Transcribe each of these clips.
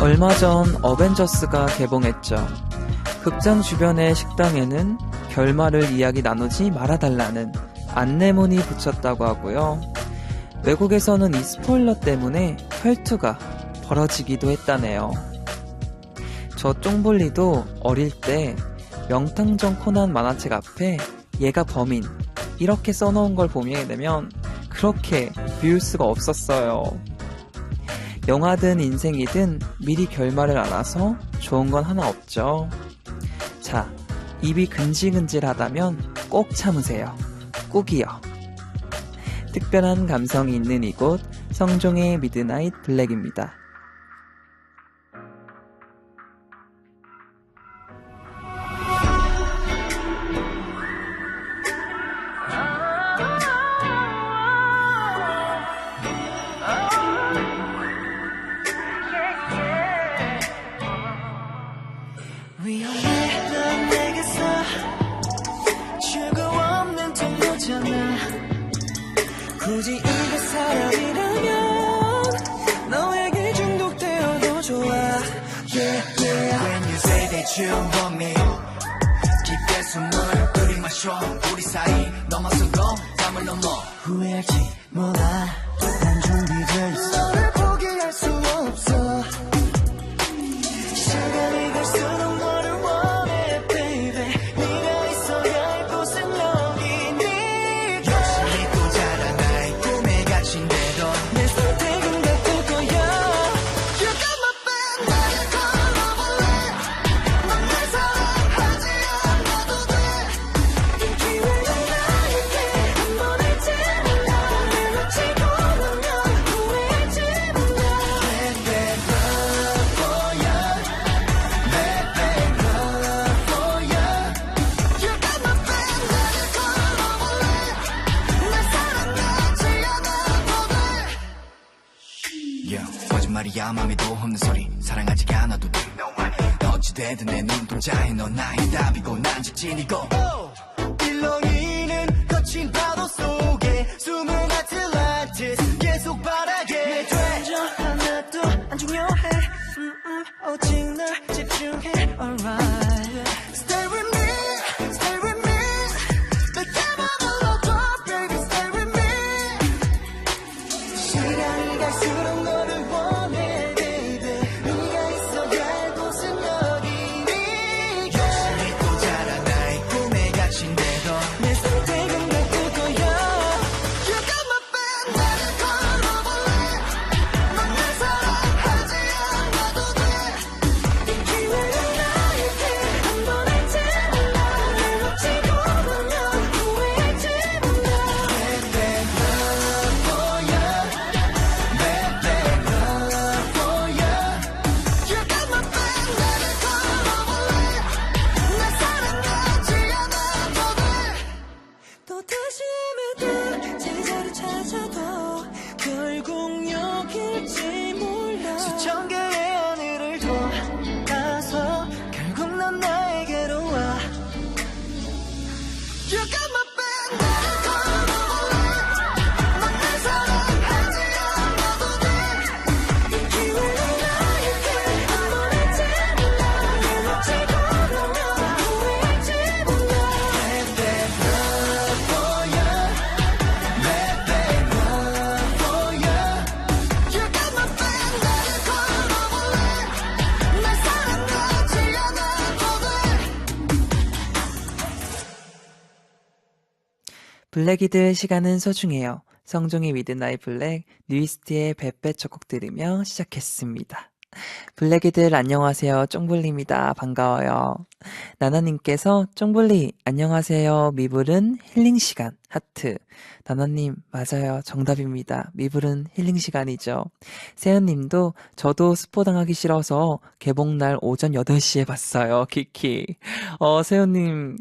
얼마 전 어벤져스가 개봉했죠. 극장 주변의 식당에는 결말을 이야기 나누지 말아달라는 안내문이 붙였다고 하고요. 외국에서는 이 스포일러 때문에 혈투가 벌어지기도 했다네요. 저 쫑볼리도 어릴 때 명탐정 코난 만화책 앞에 얘가 범인 이렇게 써놓은 걸 보게 되면 그렇게 미울 수가 없었어요. 영화든 인생이든 미리 결말을 알아서 좋은 건 하나 없죠. 자, 입이 근질근질하다면 꼭 참으세요. 꾹이요. 특별한 감성이 있는 이곳 성종의 미드나잇 블랙입니다. 위험해 넌 내게서 출구 없는 통로잖아. 굳이 이게 사랑이라면 너에게 중독되어도 좋아. Yeah, yeah. When you say that you want me 깊게 숨을 들이마셔. 우리 사이 넘어서고 담을 넘어 후회할지 몰라. 난 준비돼 있어. 너를 포기할 수 없어. 시간이 갈수록 너를 원해 baby. 네가 있어야 할 곳은 여기니까. 열심히 또 자라 나의 꿈에 갇힌데도 내 선택은 바꿀 거야. You got my back. 나를 걸어볼래. 넌 날 사랑하지 않아도 돼. 이 기회가 나에게 한 번일지 몰라. 날 놓치고 나면 후회할지 몰라. Bad love for you. 거짓말이야 맘에도 없는 소리. 사랑하지 않아도 돼. 어찌되든 내 눈동자에 넌 나의 답이고 난 직진이고. 일렁이는 거친 파도 속에 숨은 아틀란티스 계속 바라게 돼. 저 하나도 안 중요해. 오직 널 집중해. Alright. Stay with me, stay with me. 내게만 불러줘, baby, stay with me. 시간이 갈수록 너를 원해, baby. 네가 있어야 할 곳은 여기니까. 열심히 또 자라 나의 꿈에 갇힌데도 내 선택은 바꿀 거야. You got my back. 나를 걸어볼래. 넌 날 사랑하지 않아도 돼. 이 기회가 나에게 한 번일지 몰라. 날 놓치고 나면 후회할지 몰라. Bad love for you. Bad love for you. You got my back. 나를 걸어볼래. 날 사랑하지 않아도 돼. 또 다시 헤매다 제자리 찾아도 결국 여길지 몰라. 수천 개의 하늘을 돌아서 결국 넌 나에게로 와. You got my back. 나를 걸어볼래. 넌 날 사랑하지 않아도 돼. 이 기회가 나에게 한 번일지 몰라. 날 놓치고 나면 후회할지 몰라. Bad love for you. Bad love for you. You got my back. 나를 걸어볼래. 날 사랑하지 않아도 돼. 블랙이들 시간은 소중해요. 성종의 미드나잇 블랙, 뉴이스트의 뱃뱃 첫곡 들으며 시작했습니다. 블랙이들 안녕하세요. 쫑블리입니다. 반가워요. 나나님께서 쫑블리 안녕하세요. 미불은 힐링시간 하트. 나나님 맞아요. 정답입니다. 미불은 힐링시간이죠. 세연님도 저도 스포당하기 싫어서 개봉날 오전 8시에 봤어요. 키키. 세연님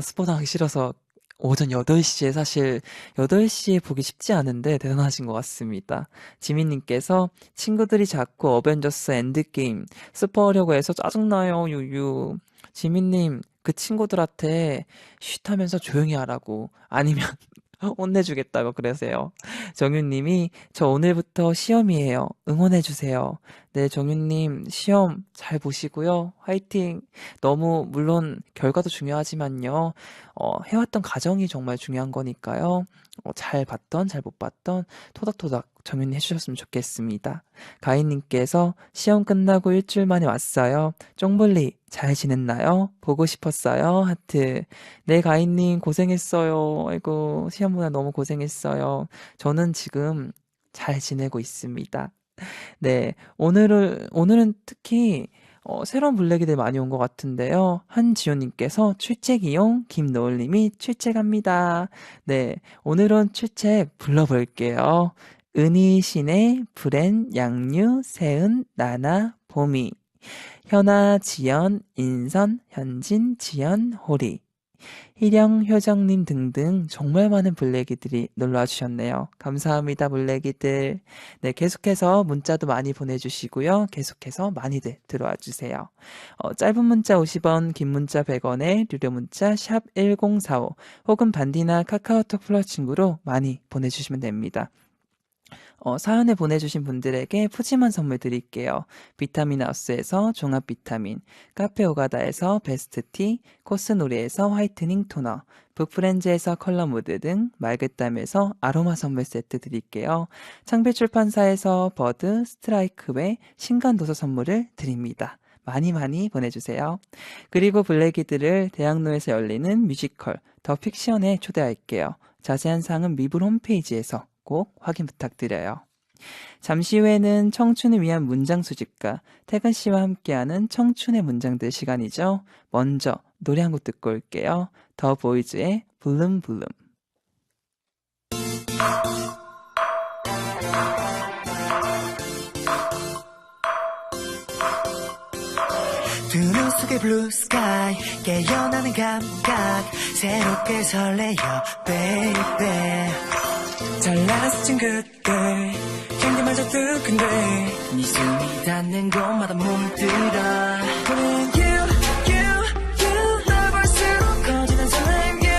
스포당하기 싫어서 오전 8시에 사실 8시에 보기 쉽지 않은데 대단하신 것 같습니다. 지민님께서 친구들이 자꾸 어벤져스 엔드게임 스포하려고 해서 짜증나요. 유유. 지민님 그 친구들한테 쉿 하면서 조용히 하라고. 아니면 혼내주겠다고 그러세요. 정윤님이 저 오늘부터 시험이에요. 응원해주세요. 네, 정윤님 시험 잘 보시고요. 화이팅. 너무 물론 결과도 중요하지만요. 해왔던 과정이 정말 중요한 거니까요. 잘 봤던 잘 못 봤던 토닥토닥 정윤님 해주셨으면 좋겠습니다. 가인님께서 시험 끝나고 일주일 만에 왔어요. 쫑블리 잘 지냈나요? 보고 싶었어요. 하트. 네, 가인님 고생했어요. 아이고 시험보다 너무 고생했어요. 저는 지금 잘 지내고 있습니다. 네, 오늘은 특히 새로운 블랙이들 많이 온 것 같은데요. 한지호님께서 출첵 이용, 김노을님이 출첵합니다. 네, 오늘은 출첵 불러볼게요. 은희, 신혜, 브랜, 양유, 세은, 나나, 보미, 현아, 지연, 인선, 현진, 지연, 호리, 희령, 효정님 등등 정말 많은 블랙이들이 놀러와 주셨네요. 감사합니다, 블랙이들. 네, 계속해서 문자도 많이 보내주시고요. 계속해서 많이들 들어와 주세요. 짧은 문자 50원, 긴 문자 100원에 유료 문자 샵 1045 혹은 반디나 카카오톡 플러스 친구로 많이 보내주시면 됩니다. 사연을 보내주신 분들에게 푸짐한 선물 드릴게요. 비타민 하우스에서 종합 비타민, 카페 오가다에서 베스트티, 코스놀이에서 화이트닝 토너, 북프렌즈에서 컬러 무드 등 말그땀에서 아로마 선물 세트 드릴게요. 창빌출판사에서 버드, 스트라이크웨, 신간도서 선물을 드립니다. 많이 많이 보내주세요. 그리고 블랙이들을 대학로에서 열리는 뮤지컬 더 픽션에 초대할게요. 자세한 사항은 미불 홈페이지에서 꼭 확인 부탁드려요. 잠시 후에는 청춘을 위한 문장 수집가 태근 씨와 함께하는 청춘의 문장들 시간이죠. 먼저 노래 한 곡 듣고 올게요. 더 보이즈의 블룸 블룸. 두 눈 속의 blue sky 깨어나는 감각 새롭게 설레요 baby 잘나서 친구들 향기마저 두근데 네 숨이 닿는 곳마다 물들어 그는 you 널 볼수록 커지는 설렘 you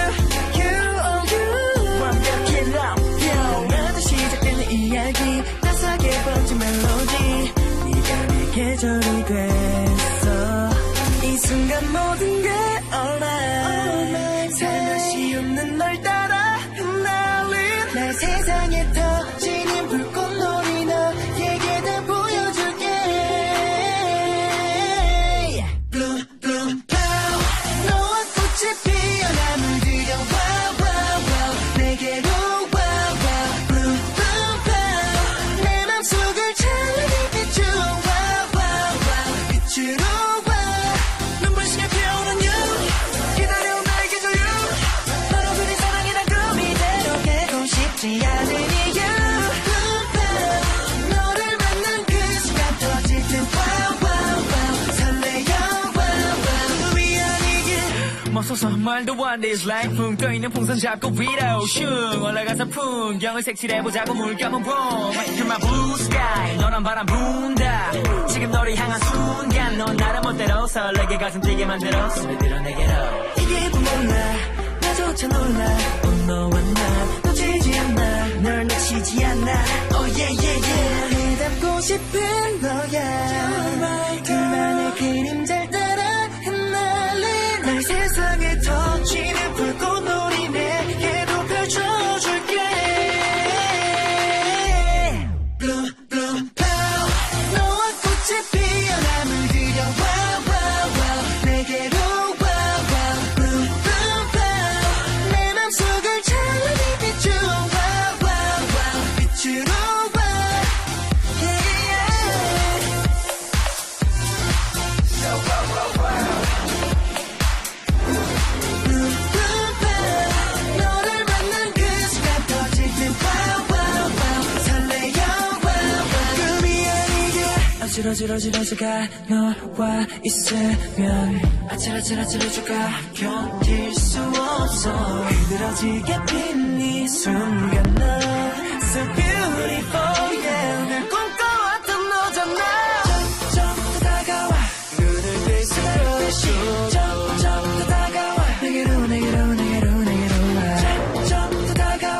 완벽히 love you 나도 시작되는 이야기 따스하게 번진 멜로디 네가 내 계절이 됐어 이 순간 모든 게 alright 살며시 웃는 널 따라 흩날린 날 세상에 터지는 불꽃놀이 너에게 다 보여줄게 Bloom bloom pow 너와 꽃이 피어나 물들여 wow wow wow 내게로 wow wow Bloom bloom pow 내 맘속을 찬란히 비추어 wow wow wow 빛으로 눈부시게 피어오는 you 기다려 나에게 줘 you 너로 그린 사랑이란 꿈이 되려 깨고 싶지 않은 이유 너를 만난 그 순간 터질 듯 wow wow wow 설레요 wow wow 위한 이길 멈서서 말도 안 돼 like 붕 떠있는 풍선 잡고 위로 슝 올라가서 풍경을 색칠해보자고 물 감은 봄 You're my blue sky 너란 바람 분다 지금 너를 향한 순간 넌 나를 멋대로 설레게 가슴 뛰게 만들어 스며들어 내게로 이게 몰라 나조차 놀라 너와 나 놓치지 않아 널 놓치지 않아 Oh yeah yeah yeah 해답고 싶은 너야 둘만의 그림자를 따라 흩날린 날 세상에 터지는 불꽃놀이 내게도 펼쳐줄게 Bloom bloom pow 너와 꽃이 피어나 물들여 wow wow wow 내게로 wow wow Bloom bloom pow 내 맘속을 찬란히 비추어 wow wow wow 빛으로 wow yeah yeah Bloom bloom pow 너를 만난 그 순간 터질 듯 wow wow wow 설레요 wow wow 꿈이 아니게 어지러지러지러지가 너와 있으면 아찔아찔아찔해져가 견딜 수 없어 흐드러지게 핀 이 순간 너 So beautiful yeah 늘 꿈꿔왔던 너잖아 점점 더 다가와 눈을 뜰 수가 없이 점점 더 다가와 내게로 와 점점 더 다가와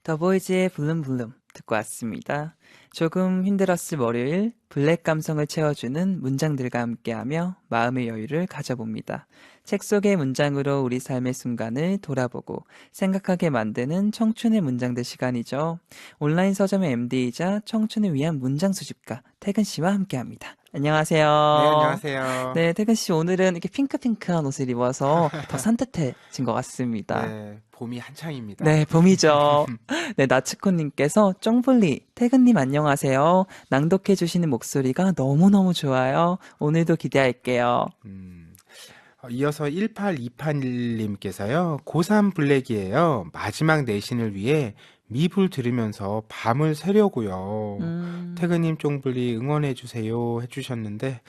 더보이즈의 블룸블룸 듣고 왔습니다. 조금 힘들었을 월요일 블랙 감성을 채워주는 문장들과 함께하며 마음의 여유를 가져봅니다. 책 속의 문장으로 우리 삶의 순간을 돌아보고 생각하게 만드는 청춘의 문장들 시간이죠. 온라인 서점의 MD이자 청춘을 위한 문장 수집가 태근 씨와 함께합니다. 안녕하세요. 네, 안녕하세요. 네, 태근 씨 오늘은 이렇게 핑크핑크한 옷을 입어서 더 산뜻해진 것 같습니다. 네, 봄이 한창입니다. 네, 봄이죠. 네, 나츠코님께서 쫑블리, 태근님 안녕하세요. 낭독해주시는 목소리가 너무너무 좋아요. 오늘도 기대할게요. 이어서 18281님께서요. 고3 블랙이에요. 마지막 내신을 위해 미불 들으면서 밤을 새려고요. 태근님 쫑블리 응원해주세요 해주셨는데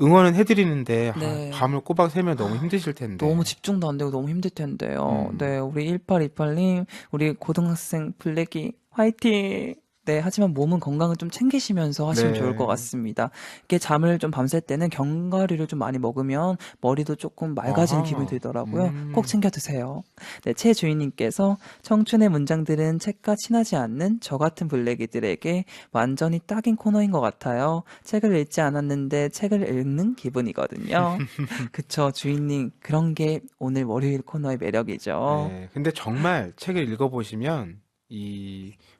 응원은 해드리는데 네. 밤을 꼬박 새면 너무 힘드실 텐데. 너무 집중도 안 되고 너무 힘들 텐데요. 네, 우리 1828님, 우리 고등학생 블랙이 화이팅! 네, 하지만 몸은 건강을 좀 챙기시면서 하시면 네. 좋을 것 같습니다. 이렇게 잠을 좀 밤샐 때는 견과류를 좀 많이 먹으면 머리도 조금 맑아지는 아하. 기분이 들더라고요. 꼭 챙겨 드세요. 네, 최 주인님께서 청춘의 문장들은 책과 친하지 않는 저 같은 블랙이들에게 완전히 딱인 코너인 것 같아요. 책을 읽지 않았는데 책을 읽는 기분이거든요. 그쵸, 주인님. 그런 게 오늘 월요일 코너의 매력이죠. 네, 근데 정말 책을 읽어보시면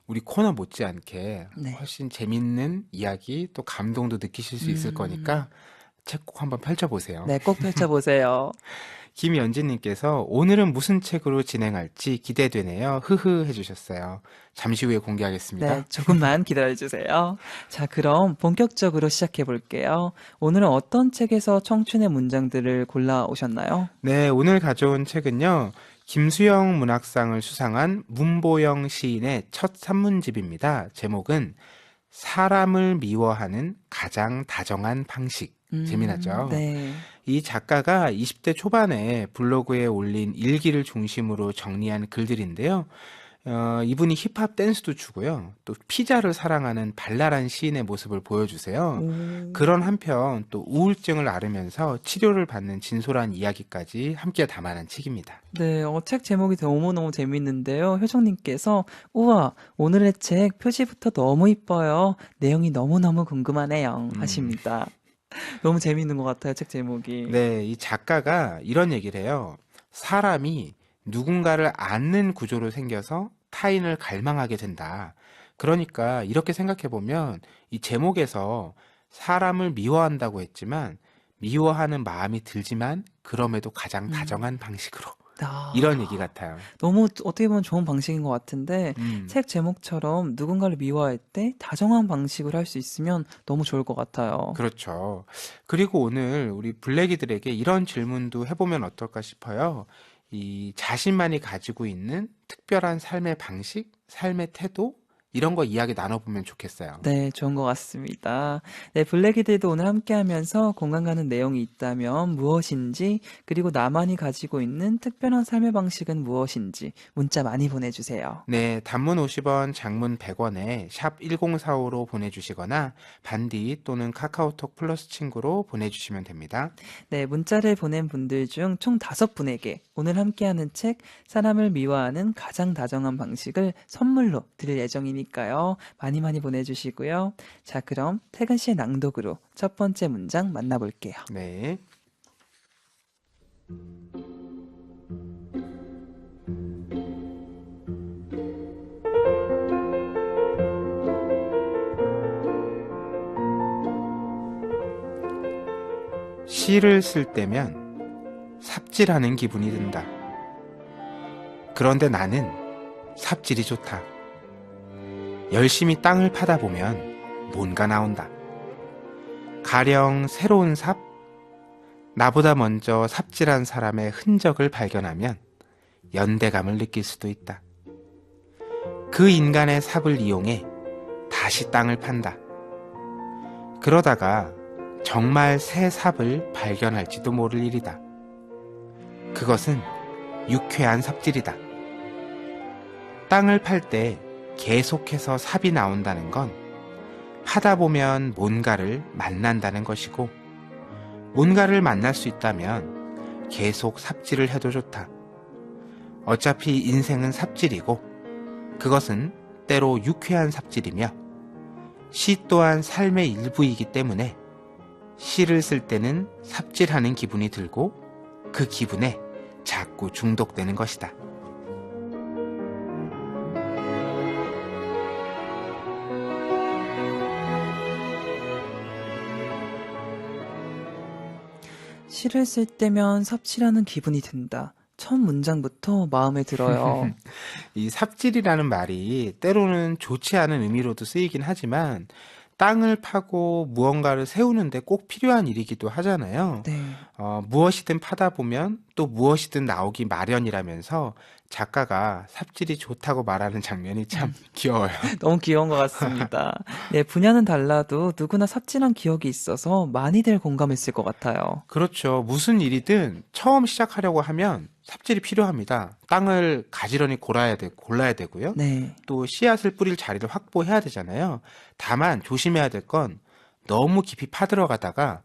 우리 코너 못지않게 네. 훨씬 재밌는 이야기 또 감동도 느끼실 수 있을 거니까 책 꼭 한번 펼쳐보세요. 네, 꼭 펼쳐보세요. 김연진님께서 오늘은 무슨 책으로 진행할지 기대되네요. 흐흐 해주셨어요. 잠시 후에 공개하겠습니다. 네, 조금만 기다려주세요. 자, 그럼 본격적으로 시작해볼게요. 오늘은 어떤 책에서 청춘의 문장들을 골라오셨나요? 네, 오늘 가져온 책은요. 김수영 문학상을 수상한 문보영 시인의 첫 산문집입니다. 제목은 사람을 미워하는 가장 다정한 방식. 재미나죠? 네. 이 작가가 20대 초반에 블로그에 올린 일기를 중심으로 정리한 글들인데요. 이분이 힙합 댄스도 추고요. 또 피자를 사랑하는 발랄한 시인의 모습을 보여주세요. 그런 한편 또 우울증을 앓으면서 치료를 받는 진솔한 이야기까지 함께 담아낸 책입니다. 네, 책 제목이 너무너무 재밌는데요. 효정님께서 우와, 오늘의 책 표지부터 너무 이뻐요. 내용이 너무너무 궁금하네요. 하십니다. 너무 재밌는 것 같아요, 책 제목이. 네, 이 작가가 이런 얘기를 해요. 사람이 누군가를 앉는 구조로 생겨서 타인을 갈망하게 된다. 그러니까 이렇게 생각해보면 이 제목에서 사람을 미워한다고 했지만 미워하는 마음이 들지만 그럼에도 가장 다정한 방식으로 아, 이런 얘기 같아요. 너무 어떻게 보면 좋은 방식인 것 같은데 책 제목처럼 누군가를 미워할 때 다정한 방식으로 할 수 있으면 너무 좋을 것 같아요. 그렇죠. 그리고 오늘 우리 블랙이들에게 이런 질문도 해보면 어떨까 싶어요. 이 자신만이 가지고 있는 특별한 삶의 방식, 삶의 태도 이런 거 이야기 나눠보면 좋겠어요. 네, 좋은 것 같습니다. 네, 블랙이들도 오늘 함께 하면서 공감 가는 내용이 있다면 무엇인지, 그리고 나만이 가지고 있는 특별한 삶의 방식은 무엇인지 문자 많이 보내주세요. 네, 단문 50원, 장문 100원에 샵 1045로 보내주시거나 반디 또는 카카오톡 플러스 친구로 보내주시면 됩니다. 네, 문자를 보낸 분들 중 총 5분에게 오늘 함께하는 책 사람을 미워하는 가장 다정한 방식을 선물로 드릴 예정이니까요. 많이 많이 보내주시고요. 자, 그럼 태근 씨의 낭독으로 첫 번째 문장 만나볼게요. 네. 시를 쓸 때면 삽질하는 기분이 든다. 그런데 나는 삽질이 좋다. 열심히 땅을 파다 보면 뭔가 나온다. 가령 새로운 삽? 나보다 먼저 삽질한 사람의 흔적을 발견하면 연대감을 느낄 수도 있다. 그 인간의 삽을 이용해 다시 땅을 판다. 그러다가 정말 새 삽을 발견할지도 모를 일이다. 그것은 유쾌한 삽질이다. 땅을 팔 때 계속해서 삽이 나온다는 건 파다 보면 뭔가를 만난다는 것이고, 뭔가를 만날 수 있다면 계속 삽질을 해도 좋다. 어차피 인생은 삽질이고 그것은 때로 유쾌한 삽질이며 시 또한 삶의 일부이기 때문에 시를 쓸 때는 삽질하는 기분이 들고 그 기분에 자꾸 중독되는 것이다. 시를 쓸 때면 삽질하는 기분이 든다. 첫 문장부터 마음에 들어요. 이 삽질이라는 말이 때로는 좋지 않은 의미로도 쓰이긴 하지만 땅을 파고 무언가를 세우는데 꼭 필요한 일이기도 하잖아요. 네. 무엇이든 파다 보면 또 무엇이든 나오기 마련이라면서 작가가 삽질이 좋다고 말하는 장면이 참 귀여워요. 너무 귀여운 것 같습니다. 네, 분야는 달라도 누구나 삽질한 기억이 있어서 많이들 공감했을 것 같아요. 그렇죠. 무슨 일이든 처음 시작하려고 하면 삽질이 필요합니다. 땅을 가지런히 골라야 되고요. 네. 또 씨앗을 뿌릴 자리를 확보해야 되잖아요. 다만 조심해야 될 건 너무 깊이 파들어가다가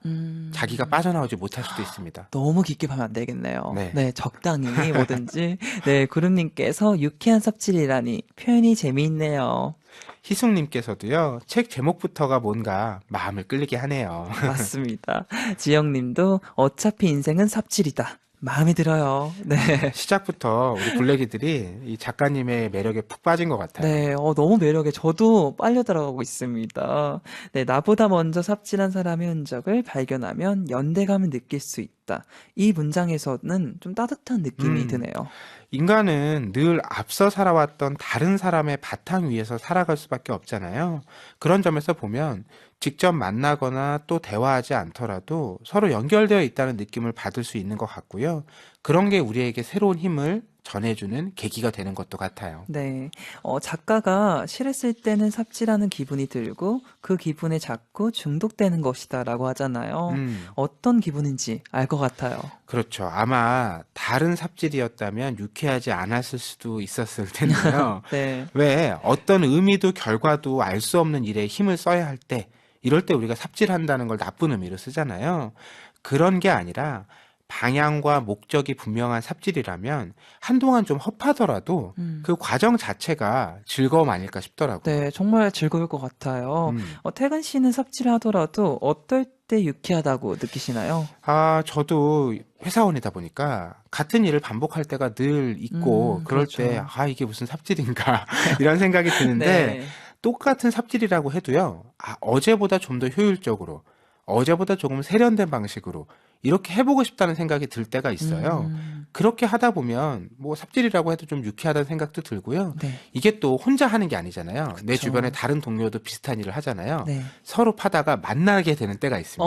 자기가 빠져나오지 못할 수도 있습니다. 너무 깊게 파면 안 되겠네요. 네. 네, 적당히 뭐든지. 네, 구름님께서 유쾌한 삽질이라니 표현이 재미있네요. 희숙님께서도요, 책 제목부터가 뭔가 마음을 끌리게 하네요. 맞습니다. 지영님도 어차피 인생은 삽질이다. 마음에 들어요. 네. 시작부터 우리 블랙이들이 이 작가님의 매력에 푹 빠진 것 같아요. 네, 너무 매력에 저도 빨려 들어가고 있습니다. 네, 나보다 먼저 삽질한 사람의 흔적을 발견하면 연대감을 느낄 수 있다. 이 문장에서는 좀 따뜻한 느낌이 드네요. 인간은 늘 앞서 살아왔던 다른 사람의 바탕 위에서 살아갈 수밖에 없잖아요. 그런 점에서 보면 직접 만나거나 또 대화하지 않더라도 서로 연결되어 있다는 느낌을 받을 수 있는 것 같고요. 그런 게 우리에게 새로운 힘을 전해주는 계기가 되는 것도 같아요. 네, 작가가 시를 쓸 때는 삽질하는 기분이 들고 그 기분에 자꾸 중독되는 것이다라고 하잖아요. 어떤 기분인지 알 것 같아요. 그렇죠. 아마 다른 삽질이었다면 유쾌하지 않았을 수도 있었을 텐데요. 네, 왜 어떤 의미도 결과도 알 수 없는 일에 힘을 써야 할 때, 이럴 때 우리가 삽질한다는 걸 나쁜 의미로 쓰잖아요. 그런 게 아니라 방향과 목적이 분명한 삽질이라면 한동안 좀 헛하더라도 그 과정 자체가 즐거움 아닐까 싶더라고요. 네, 정말 즐거울 것 같아요. 음. 태근 씨는 삽질을 하더라도 어떨 때 유쾌하다고 느끼시나요? 저도 회사원이다 보니까 같은 일을 반복할 때가 늘 있고 그럴 그렇죠. 때 이게 무슨 삽질인가 이런 생각이 드는데 네. 똑같은 삽질이라고 해도요. 어제보다 좀 더 효율적으로, 어제보다 조금 세련된 방식으로 이렇게 해보고 싶다는 생각이 들 때가 있어요. 그렇게 하다 보면 뭐 삽질이라고 해도 좀 유쾌하다는 생각도 들고요. 네. 이게 또 혼자 하는 게 아니잖아요. 내 그쵸. 주변에 다른 동료도 비슷한 일을 하잖아요. 네. 서로 파다가 만나게 되는 때가 있습니다.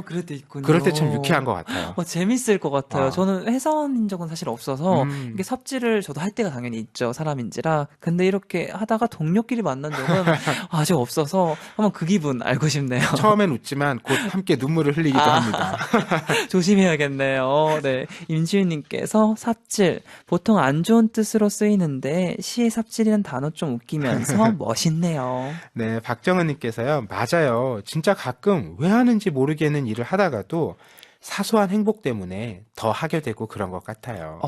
그럴 때 있군요. 그럴 때 참 유쾌한 것 같아요. 재밌을 것 같아요. 어. 저는 회사원인 적은 사실 없어서 이게 삽질을 저도 할 때가 당연히 있죠. 사람인지라. 근데 이렇게 하다가 동료끼리 만난 적은 아직 없어서 한번 그 기분 알고 싶네요. 처음엔 웃지만 곧 함께 눈물을 흘리기도 합니다. 조심해야겠네요. 네. 임지윤님께서 삽질. 보통 안 좋은 뜻으로 쓰이는데 시에 삽질이라는 단어 좀 웃기면서 멋있네요. 네, 박정은님께서요. 맞아요. 진짜 가끔 왜 하는지 모르겠는 일을 하다가도 사소한 행복 때문에 더 하게 되고 그런 것 같아요.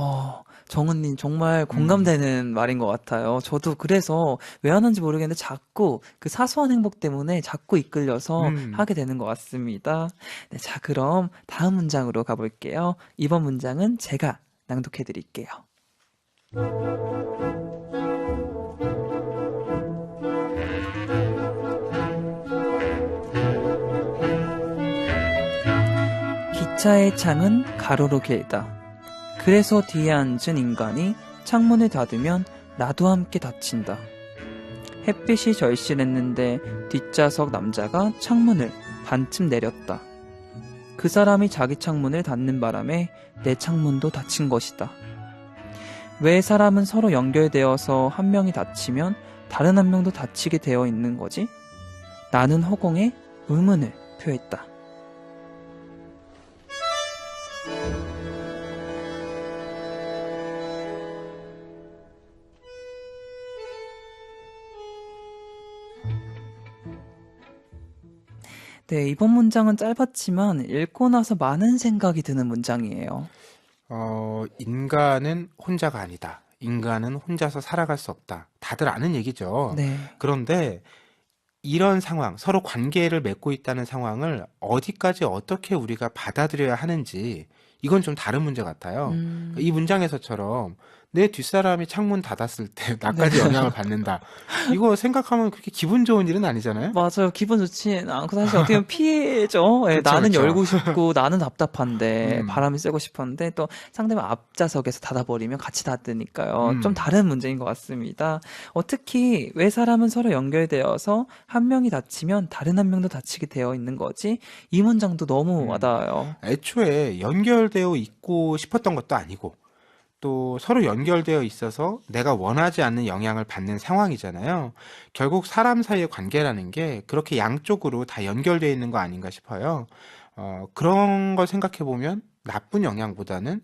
정은님 정말 공감되는 말인 것 같아요. 저도 그래서 왜 하는지 모르겠는데 자꾸 그 사소한 행복 때문에 자꾸 이끌려서 하게 되는 것 같습니다. 네, 자, 그럼 다음 문장으로 가볼게요. 이번 문장은 제가 낭독해 드릴게요. 기차의 창은 가로로 길다. 그래서 뒤에 앉은 인간이 창문을 닫으면 나도 함께 닫힌다. 햇빛이 절실했는데 뒷좌석 남자가 창문을 반쯤 내렸다. 그 사람이 자기 창문을 닫는 바람에 내 창문도 닫힌 것이다. 왜 사람은 서로 연결되어서 한 명이 닫히면 다른 한 명도 닫히게 되어 있는 거지? 나는 허공에 의문을 표했다. 네, 이번 문장은 짧았지만 읽고 나서 많은 생각이 드는 문장이에요. 인간은 혼자가 아니다. 인간은 혼자서 살아갈 수 없다. 다들 아는 얘기죠. 네. 그런데 이런 상황, 서로 관계를 맺고 있다는 상황을 어디까지 어떻게 우리가 받아들여야 하는지 이건 좀 다른 문제 같아요. 이 문장에서처럼 내 뒷사람이 창문 닫았을 때 나까지 영향을 받는다. 이거 생각하면 그렇게 기분 좋은 일은 아니잖아요. 맞아요. 기분 좋지는 않고 사실 어떻게 보면 피해죠. 예, 그쵸, 나는 그쵸. 열고 싶고 나는 답답한데 음. 바람이 쐬고 싶었는데 또 상대방 앞좌석에서 닫아버리면 같이 닫으니까요. 좀 음. 다른 문제인 것 같습니다. 특히 왜 사람은 서로 연결되어서 한 명이 다치면 다른 한 명도 다치게 되어 있는 거지? 이 문장도 너무 와닿아요. 애초에 연결되어 있고 싶었던 것도 아니고 또 서로 연결되어 있어서 내가 원하지 않는 영향을 받는 상황이잖아요. 결국 사람 사이의 관계라는 게 그렇게 양쪽으로 다 연결되어 있는 거 아닌가 싶어요. 그런 걸 생각해 보면 나쁜 영향보다는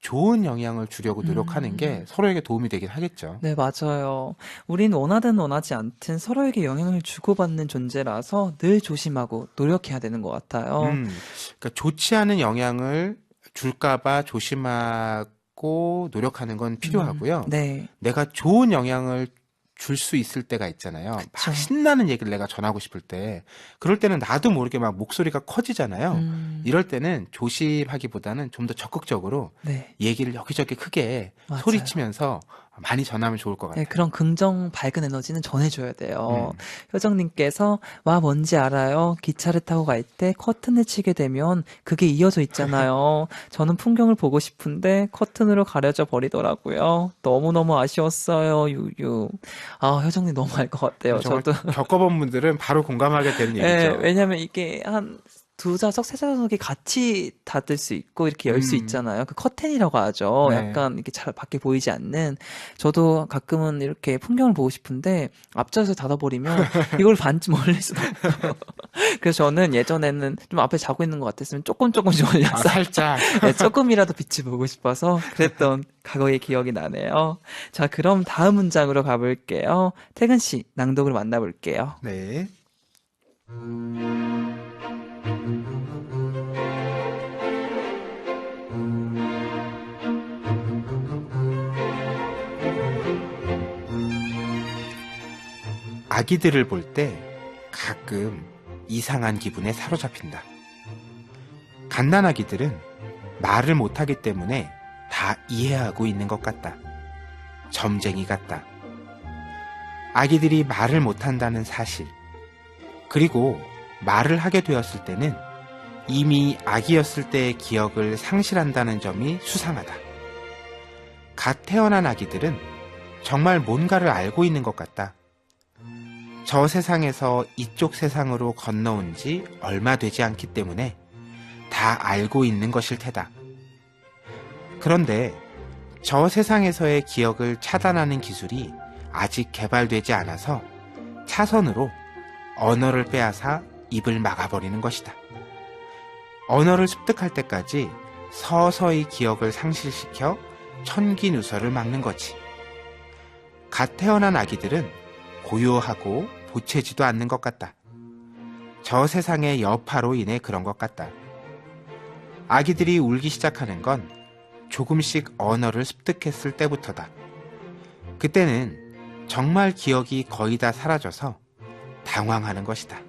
좋은 영향을 주려고 노력하는 게 서로에게 도움이 되긴 하겠죠. 네, 맞아요. 우린 원하든 원하지 않든 서로에게 영향을 주고받는 존재라서 늘 조심하고 노력해야 되는 것 같아요. 그러니까 좋지 않은 영향을 줄까봐 조심하고 노력하는 건 필요하고요. 네. 내가 좋은 영향을 줄 수 있을 때가 있잖아요. 그쵸. 막 신나는 얘기를 내가 전하고 싶을 때. 그럴 때는 나도 모르게 막 목소리가 커지잖아요. 이럴 때는 조심하기보다는 좀 더 적극적으로 네. 얘기를 여기저기 크게 맞아요. 소리치면서 많이 전하면 좋을 것 네, 같아요. 그런 긍정 밝은 에너지는 전해줘야 돼요. 음. 효정님께서 와 뭔지 알아요. 기차를 타고 갈 때 커튼을 치게 되면 그게 이어져 있잖아요. 저는 풍경을 보고 싶은데 커튼으로 가려져 버리더라고요. 너무너무 아쉬웠어요. 유유. 아, 효정님 너무 알 것 같아요. 정말 저도. 겪어본 분들은 바로 공감하게 되는 네, 얘기죠. 왜냐면 이게 한 두 좌석, 세 좌석이 같이 닫을 수 있고 이렇게 열 수 음. 있잖아요. 그 커튼이라고 하죠. 네. 약간 이렇게 잘 밖에 보이지 않는. 저도 가끔은 이렇게 풍경을 보고 싶은데 앞좌석에서 닫아버리면 이걸 반쯤 올릴 수가 없어요. 그래서 저는 예전에는 좀 앞에 자고 있는 것 같았으면 조금씩 올려서 살짝. 네, 조금이라도 빛을 보고 싶어서 그랬던 과거의 기억이 나네요. 자, 그럼 다음 문장으로 가볼게요. 태근 씨 낭독을 만나볼게요. 네. 아기들을 볼 때 가끔 이상한 기분에 사로잡힌다. 갓난아기들은 말을 못하기 때문에 다 이해하고 있는 것 같다. 점쟁이 같다. 아기들이 말을 못한다는 사실, 그리고 말을 하게 되었을 때는 이미 아기였을 때의 기억을 상실한다는 점이 수상하다. 갓 태어난 아기들은 정말 뭔가를 알고 있는 것 같다. 저 세상에서 이쪽 세상으로 건너온 지 얼마 되지 않기 때문에 다 알고 있는 것일 테다. 그런데 저 세상에서의 기억을 차단하는 기술이 아직 개발되지 않아서 차선으로 언어를 빼앗아 입을 막아버리는 것이다. 언어를 습득할 때까지 서서히 기억을 상실시켜 천기누설을 막는 거지. 갓 태어난 아기들은 고요하고 보채지도 않는 것 같다. 저 세상의 여파로 인해 그런 것 같다. 아기들이 울기 시작하는 건 조금씩 언어를 습득했을 때부터다. 그때는 정말 기억이 거의 다 사라져서 당황하는 것이다.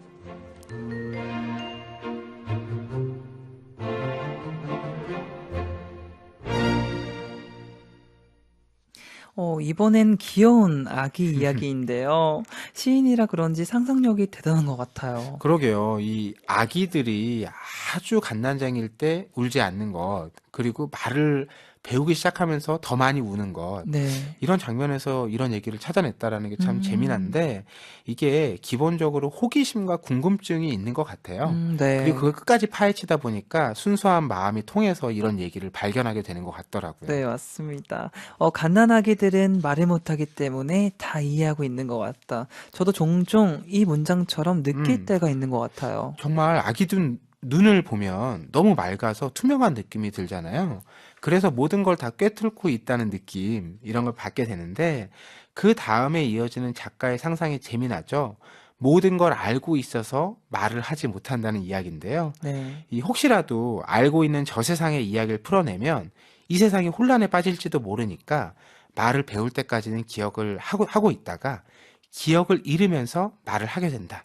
이번엔 귀여운 아기 이야기인데요. 시인이라 그런지 상상력이 대단한 것 같아요. 그러게요. 이 아기들이 아주 갓난쟁이일 때 울지 않는 것, 그리고 말을 배우기 시작하면서 더 많이 우는 것, 네. 이런 장면에서 이런 얘기를 찾아냈다라는 게 참 재미난데, 이게 기본적으로 호기심과 궁금증이 있는 것 같아요. 네. 그리고 그걸 끝까지 파헤치다 보니까 순수한 마음이 통해서 이런 얘기를 발견하게 되는 것 같더라고요. 네, 맞습니다. 갓난아기들은 말을 못하기 때문에 다 이해하고 있는 것 같다. 저도 종종 이 문장처럼 느낄 때가 있는 것 같아요. 정말 아기들 눈을 보면 너무 맑아서 투명한 느낌이 들잖아요. 그래서 모든 걸 다 꿰뚫고 있다는 느낌, 이런 걸 받게 되는데, 그 다음에 이어지는 작가의 상상이 재미나죠. 모든 걸 알고 있어서 말을 하지 못한다는 이야기인데요. 네. 이 혹시라도 알고 있는 저 세상의 이야기를 풀어내면 이 세상이 혼란에 빠질지도 모르니까 말을 배울 때까지는 기억을 하고 있다가 기억을 잃으면서 말을 하게 된다.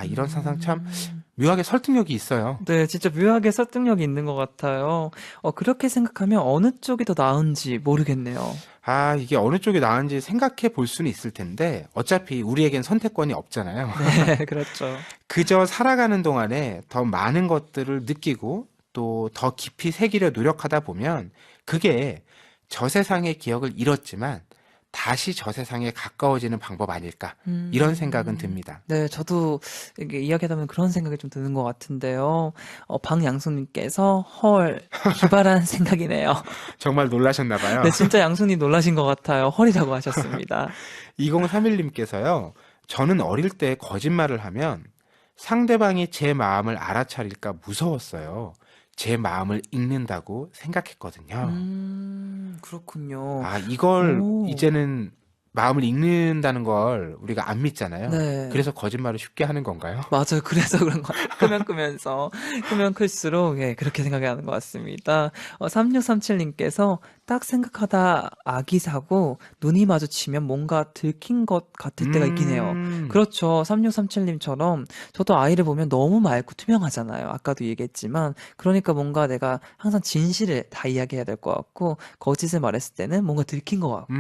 이런 상상 참 묘하게 설득력이 있어요. 네, 진짜 묘하게 설득력이 있는 것 같아요. 그렇게 생각하면 어느 쪽이 더 나은지 모르겠네요. 이게 어느 쪽이 나은지 생각해 볼 수는 있을 텐데 어차피 우리에겐 선택권이 없잖아요. 네, 그렇죠. 그저 살아가는 동안에 더 많은 것들을 느끼고 또 더 깊이 새기려 노력하다 보면 그게 저 세상의 기억을 잃었지만 다시 저 세상에 가까워지는 방법 아닐까 이런 생각은 듭니다. 네, 저도 이게 이야기하다 보면 그런 생각이 좀 드는 것 같은데요. 방양숙님께서 헐, 기발한 생각이네요. 정말 놀라셨나 봐요. 네, 진짜 양숙님 놀라신 것 같아요. 헐이라고 하셨습니다. 2031님께서요. 저는 어릴 때 거짓말을 하면 상대방이 제 마음을 알아차릴까 무서웠어요. 제 마음을 읽는다고 생각했거든요. 그렇군요. 이걸 오. 이제는 마음을 읽는다는 걸 우리가 안 믿잖아요. 네. 그래서 거짓말을 쉽게 하는 건가요? 맞아요. 그래서 그런 거 크면 크면서 크면 클수록 그렇게 생각하는 것 같습니다. 3637님께서 딱 생각하다 아기 사고 눈이 마주치면 뭔가 들킨 것 같을 때가 있긴 해요. 그렇죠. 3637님처럼 저도 아이를 보면 너무 맑고 투명하잖아요. 아까도 얘기했지만 그러니까 뭔가 내가 항상 진실을 다 이야기해야 될 것 같고 거짓을 말했을 때는 뭔가 들킨 것 같고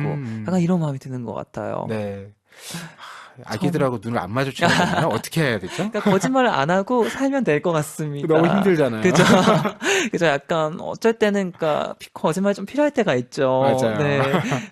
약간 이런 마음이 드는 것 같아요. 네. 아기들하고 눈을 안 마주치거든요. 어떻게 해야 되죠? 그러니까 거짓말을 안 하고 살면 될 것 같습니다. 너무 힘들잖아요. 그죠? 그죠? 약간 어쩔 때는 그러니까 거짓말 좀 필요할 때가 있죠. 맞아요. 네.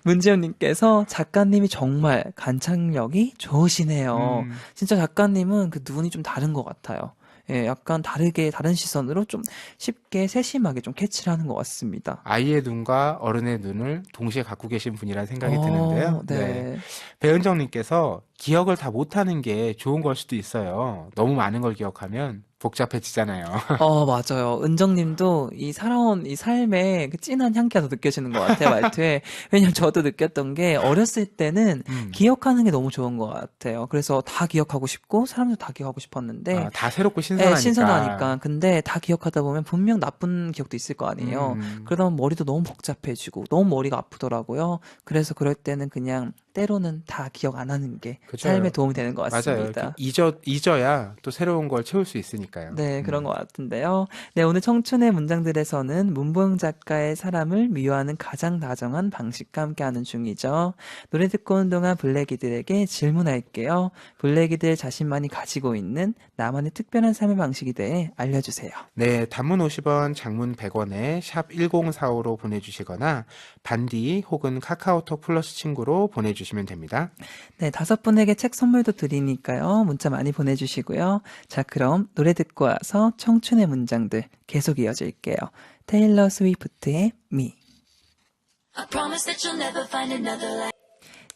문지연님께서 작가님이 정말 관찰력이 좋으시네요. 진짜 작가님은 그 눈이 좀 다른 것 같아요. 약간 다른 시선으로 좀 쉽게 세심하게 좀 캐치를 하는 것 같습니다. 아이의 눈과 어른의 눈을 동시에 갖고 계신 분이라는 생각이 드는데요. 네. 배은정님께서 기억을 다 못하는 게 좋은 걸 수도 있어요. 너무 많은 걸 기억하면 복잡해지잖아요. 맞아요. 은정님도 이 살아온 이 삶의 그 진한 향기가 더 느껴지는 것 같아요, 말투에. 왜냐면 저도 느꼈던 게 어렸을 때는 기억하는 게 너무 좋은 것 같아요. 그래서 다 기억하고 싶고 사람도 다 기억하고 싶었는데 다 새롭고 신선하니까. 신선하니까. 근데 다 기억하다 보면 분명 나쁜 기억도 있을 거 아니에요. 그러다 보면 머리도 너무 복잡해지고 너무 머리가 아프더라고요. 그래서 그럴 때는 그냥 때로는 다 기억 안 하는 게 그죠. 삶에 도움이 되는 것 맞아요. 같습니다. 잊어야 또 새로운 걸 채울 수 있으니까요. 네, 그런 것 같은데요. 네, 오늘 청춘의 문장들에서는 문보영 작가의 사람을 미워하는 가장 다정한 방식과 함께하는 중이죠. 노래 듣고 온 동안 블랙이들에게 질문할게요. 블랙이들 자신만이 가지고 있는 나만의 특별한 삶의 방식에 대해 알려주세요. 네, 단문 50원, 장문 100원에 샵 1045로 보내주시거나 반디 혹은 카카오톡 플러스 친구로 보내주시면 됩니다. 네, 5분에게 책 선물도 드리니까요. 문자 많이 보내주시고요. 자, 그럼 노래 듣고 와서 청춘의 문장들 계속 이어질게요. 테일러 스위프트의 Me. I promise that you'll never find another like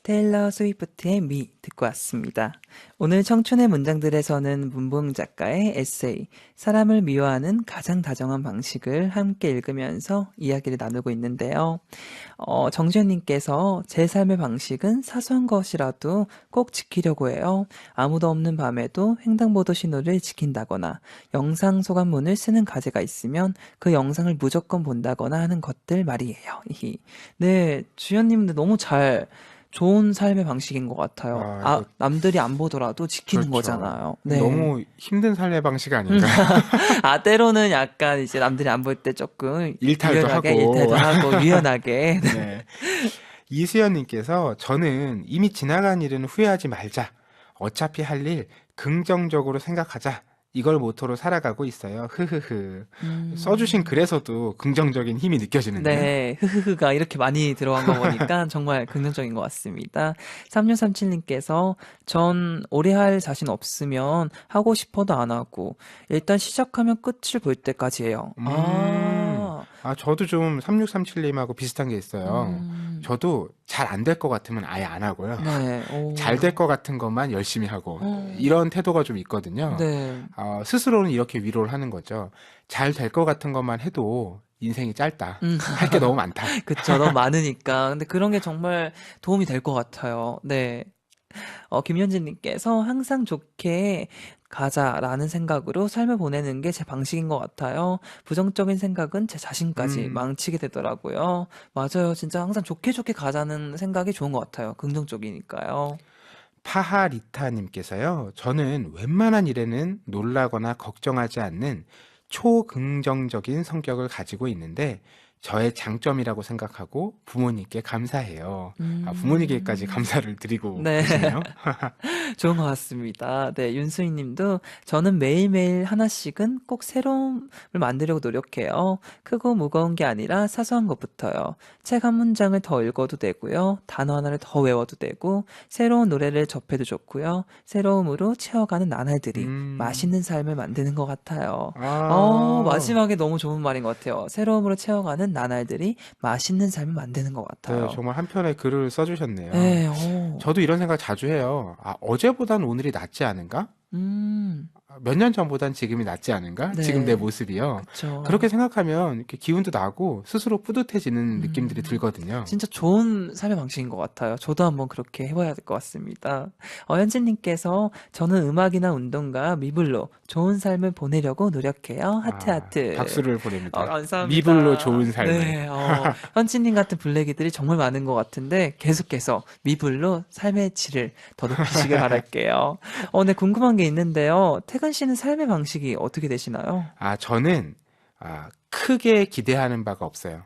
테일러 스위프트의 Me 듣고 왔습니다. 오늘 청춘의 문장들에서는 문보영 작가의 에세이 사람을 미워하는 가장 다정한 방식을 함께 읽으면서 이야기를 나누고 있는데요. 정주현님께서 제 삶의 방식은 사소한 것이라도 꼭 지키려고 해요. 아무도 없는 밤에도 횡단보도 신호를 지킨다거나 영상 소감문을 쓰는 과제가 있으면 그 영상을 무조건 본다거나 하는 것들 말이에요. 네, 주현님도 너무 좋은 삶의 방식인 것 같아요. 남들이 안 보더라도 지키는 그렇죠. 거잖아요. 네. 너무 힘든 삶의 방식 아닌가? 때로는 약간 이제 남들이 안 볼 때 조금 일탈도 유연하게 하고 유연하게. 네. 이수연님께서 저는 이미 지나간 일은 후회하지 말자. 어차피 할 일 긍정적으로 생각하자. 이걸 모토로 살아가고 있어요. 흐흐흐. 써주신 글에서도 긍정적인 힘이 느껴지는데요. 네, 흐흐흐가 이렇게 많이 들어간 거 보니까 정말 긍정적인 것 같습니다. 3637님께서 전 오래 할 자신 없으면 하고 싶어도 안 하고 일단 시작하면 끝을 볼 때까지 해요. 저도 좀 3637님하고 비슷한 게 있어요. 저도 잘 안 될 것 같으면 아예 안 하고요. 네. 잘 될 것 같은 것만 열심히 하고 이런 태도가 좀 있거든요. 네. 스스로는 이렇게 위로를 하는 거죠. 잘 될 것 같은 것만 해도 인생이 짧다. 할 게 너무 많다. 그쵸. 너무 많으니까. 근데 그런 게 정말 도움이 될 것 같아요. 네. 김현진님께서 항상 좋게 가자라는 생각으로 삶을 보내는 게 제 방식인 것 같아요. 부정적인 생각은 제 자신까지 망치게 되더라고요. 맞아요. 진짜 항상 좋게 좋게 가자는 생각이 좋은 것 같아요. 긍정적이니까요. 파하리타님께서요, 저는 웬만한 일에는 놀라거나 걱정하지 않는 초긍정적인 성격을 가지고 있는데, 저의 장점이라고 생각하고 부모님께 감사해요. 부모님께까지 감사를 드리고 네. 계시네요. 좋은 것 같습니다. 네, 윤수희 님도 저는 매일매일 하나씩은 꼭 새로움을 만들려고 노력해요. 크고 무거운 게 아니라 사소한 것부터요. 책 한 문장을 더 읽어도 되고요. 단어 하나를 더 외워도 되고, 새로운 노래를 접해도 좋고요. 새로움으로 채워가는 나날들이 맛있는 삶을 만드는 것 같아요. 마지막에 너무 좋은 말인 것 같아요. 새로움으로 채워가는 나날들이 맛있는 삶을 만드는 것 네, 같아요. 정말 한 편의 글을 써주셨네요. 네, 저도 이런 생각 자주 해요. 어제보단 오늘이 낫지 않은가? 몇 년 전보단 지금이 낫지 않은가? 네. 지금 내 모습이요. 그쵸. 그렇게 생각하면 이렇게 기운도 나고 스스로 뿌듯해지는 느낌들이 들거든요. 진짜 좋은 삶의 방식인 것 같아요. 저도 한번 그렇게 해봐야 될 것 같습니다. 현진님께서 저는 음악이나 운동과 미블로 좋은 삶을 보내려고 노력해요. 하트 하트. 박수를 보냅니다. 감사합니다. 미블로 좋은 삶을. 네, 현진님 같은 블랙이들이 정말 많은 것 같은데 계속해서 미블로 삶의 질을 더 높이시길 바랄게요. 네, 궁금한 게 있는데요. 태근 씨는 삶의 방식이 어떻게 되시나요? 저는 크게 기대하는 바가 없어요.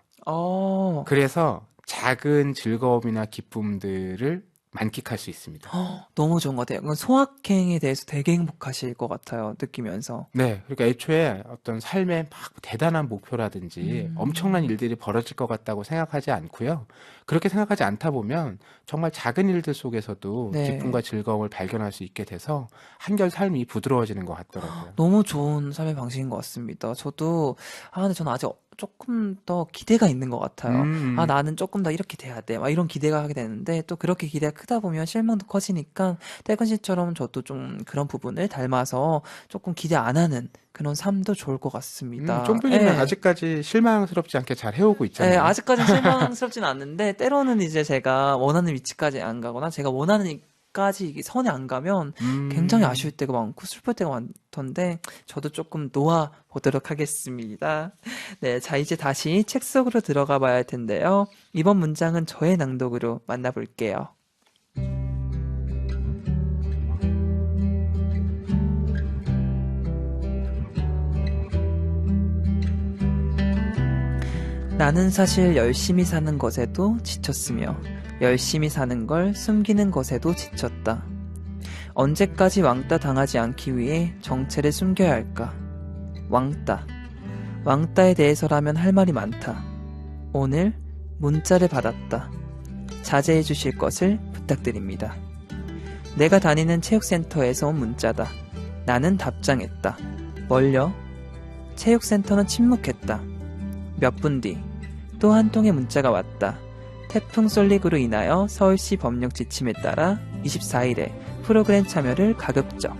그래서 작은 즐거움이나 기쁨들을 만끽할 수 있습니다. 너무 좋은 것 같아요. 그건 소확행에 대해서 되게 행복하실 것 같아요. 느끼면서. 네, 그러니까 애초에 어떤 삶의 막 대단한 목표라든지 엄청난 일들이 벌어질 것 같다고 생각하지 않고요. 그렇게 생각하지 않다 보면 정말 작은 일들 속에서도 네. 기쁨과 즐거움을 발견할 수 있게 돼서 한결 삶이 부드러워지는 것 같더라고요. 너무 좋은 삶의 방식인 것 같습니다. 저도, 근데 저는 아직 조금 더 기대가 있는 것 같아요. 나는 조금 더 이렇게 돼야 돼. 막 이런 기대가 하게 되는데, 또 그렇게 기대가 크다 보면 실망도 커지니까, 태근 씨처럼 저도 좀 그런 부분을 닮아서 조금 기대 안 하는 그런 삶도 좋을 것 같습니다. 쫑블님은 네. 아직까지 실망스럽지 않게 잘 해오고 네, 있잖아요. 아직까지는 실망스럽지는 않는데, 때로는 이제 제가 원하는 위치까지 안 가거나, 제가 원하는 까지 이게 선에 안 가면 굉장히 아쉬울 때가 많고 슬플 때가 많던데 저도 조금 놓아 보도록 하겠습니다. 네, 자 이제 다시 책 속으로 들어가 봐야 할 텐데요. 이번 문장은 저의 낭독으로 만나볼게요. 나는 사실 열심히 사는 것에도 지쳤으며 열심히 사는 걸 숨기는 것에도 지쳤다. 언제까지 왕따 당하지 않기 위해 정체를 숨겨야 할까? 왕따. 왕따에 대해서라면 할 말이 많다. 오늘 문자를 받았다. 자제해 주실 것을 부탁드립니다. 내가 다니는 체육센터에서 온 문자다. 나는 답장했다. 뭘요? 체육센터는 침묵했다. 몇 분 뒤 또 한 통의 문자가 왔다. 태풍 솔릭으로 인하여 서울시 법령 지침에 따라 24일에 프로그램 참여를 가급적.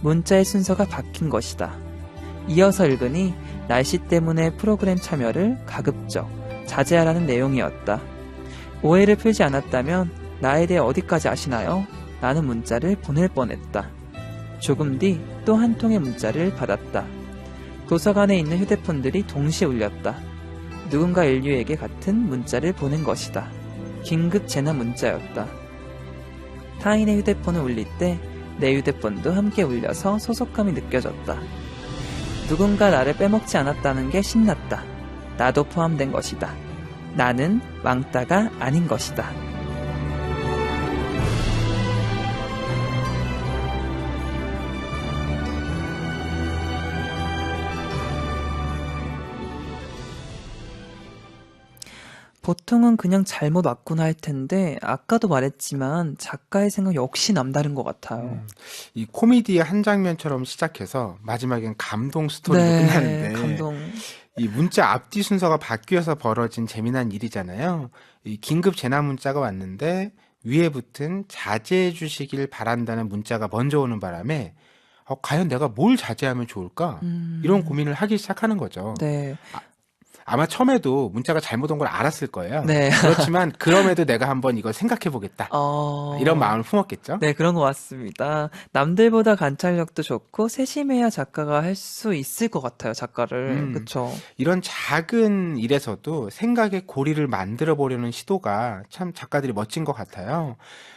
문자의 순서가 바뀐 것이다. 이어서 읽으니 날씨 때문에 프로그램 참여를 가급적 자제하라는 내용이었다. 오해를 풀지 않았다면 나에 대해 어디까지 아시나요? 라는 문자를 보낼 뻔했다. 조금 뒤 또 한 통의 문자를 받았다. 도서관에 있는 휴대폰들이 동시에 울렸다. 누군가 인류에게 같은 문자를 보낸 것이다. 긴급 재난 문자였다. 타인의 휴대폰을 울릴 때 내 휴대폰도 함께 울려서 소속감이 느껴졌다. 누군가 나를 빼먹지 않았다는 게 신났다. 나도 포함된 것이다. 나는 왕따가 아닌 것이다. 보통은 그냥 잘못 왔구나 할 텐데 아까도 말했지만 작가의 생각 역시 남다른 것 같아요. 이 코미디의 한 장면처럼 시작해서 마지막엔 감동 스토리로 네, 끝나는데 감동. 이 문자 앞뒤 순서가 바뀌어서 벌어진 재미난 일이잖아요. 이 긴급 재난 문자가 왔는데 위에 붙은 자제해 주시길 바란다는 문자가 먼저 오는 바람에 과연 내가 뭘 자제하면 좋을까? 이런 고민을 하기 시작하는 거죠. 네. 아마 처음에도 문자가 잘못 온 걸 알았을 거예요. 네. 그렇지만 그럼에도 내가 한번 이걸 생각해 보겠다. 이런 마음을 품었겠죠. 네, 그런 것 같습니다. 남들보다 관찰력도 좋고 세심해야 작가가 할 수 있을 것 같아요, 작가를. 그쵸? 이런 작은 일에서도 생각의 고리를 만들어 보려는 시도가 참 작가들이 멋진 것 같아요.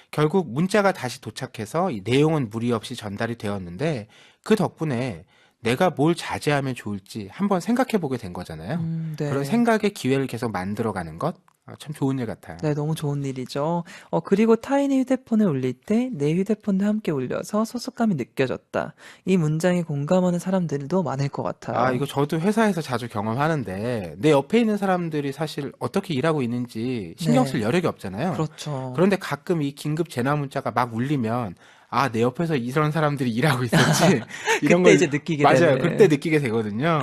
결국 문자가 다시 도착해서 이 내용은 무리 없이 전달이 되었는데 그 덕분에 내가 뭘 자제하면 좋을지 한번 생각해 보게 된 거잖아요. 네. 그런 생각의 기회를 계속 만들어가는 것, 참 좋은 일 같아요. 네, 너무 좋은 일이죠. 그리고 타인의 휴대폰에 올릴 때 내 휴대폰도 함께 올려서 소속감이 느껴졌다. 이 문장에 공감하는 사람들도 많을 것 같아요. 이거 저도 회사에서 자주 경험하는데 내 옆에 있는 사람들이 사실 어떻게 일하고 있는지 신경 쓸 네. 여력이 없잖아요. 그렇죠. 그런데 가끔 이 긴급 재난 문자가 막 울리면 내 옆에서 이런 사람들이 일하고 있었지. 이런 그때 걸 이제 느끼게 맞아요. 되는. 그때 느끼게 되거든요.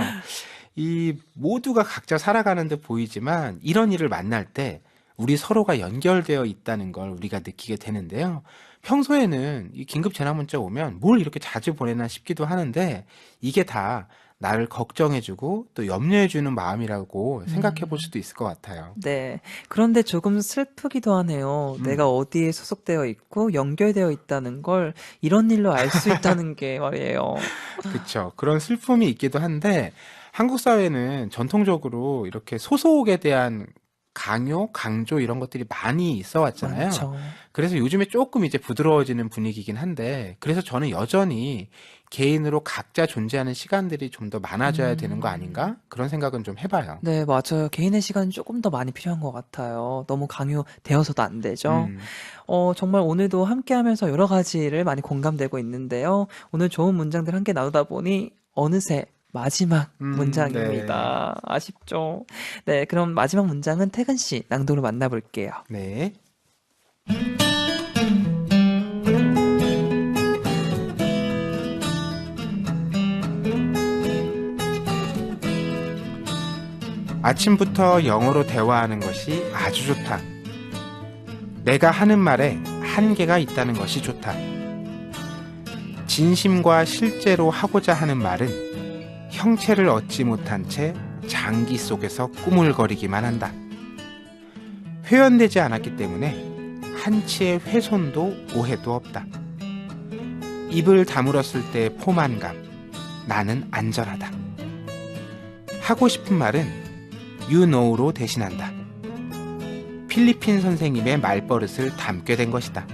이 모두가 각자 살아가는 듯 보이지만 이런 일을 만날 때 우리 서로가 연결되어 있다는 걸 우리가 느끼게 되는데요. 평소에는 이 긴급 재난 문자 오면 뭘 이렇게 자주 보내나 싶기도 하는데 이게 다 나를 걱정해주고 또 염려해주는 마음이라고 생각해 볼 수도 있을 것 같아요. 네. 그런데 조금 슬프기도 하네요. 내가 어디에 소속되어 있고 연결되어 있다는 걸 이런 일로 알 수 있다는 게 말이에요. 그렇죠. 그런 슬픔이 있기도 한데 한국 사회는 전통적으로 이렇게 소속에 대한 강요, 강조 이런 것들이 많이 있어 왔잖아요. 많죠. 그래서 요즘에 조금 이제 부드러워지는 분위기긴 한데 그래서 저는 여전히 개인으로 각자 존재하는 시간들이 좀 더 많아져야 되는 거 아닌가? 그런 생각은 좀 해봐요. 네, 맞아요. 개인의 시간이 조금 더 많이 필요한 것 같아요. 너무 강요되어서도 안 되죠. 정말 오늘도 함께 하면서 여러 가지를 많이 공감되고 있는데요. 오늘 좋은 문장들 함께 나누다 보니 어느새 마지막 문장입니다. 아쉽죠? 네, 그럼 마지막 문장은 태근 씨 낭독으로 만나볼게요. 네. 아침부터 영어로 대화하는 것이 아주 좋다. 내가 하는 말에 한계가 있다는 것이 좋다. 진심과 실제로 하고자 하는 말은 형체를 얻지 못한 채 장기 속에서 꾸물거리기만 한다. 회연되지 않았기 때문에 한치의 훼손도 오해도 없다. 입을 다물었을 때의 포만감, 나는 안전하다. 하고 싶은 말은 you know로 대신한다. 필리핀 선생님의 말버릇을 담게 된 것이다.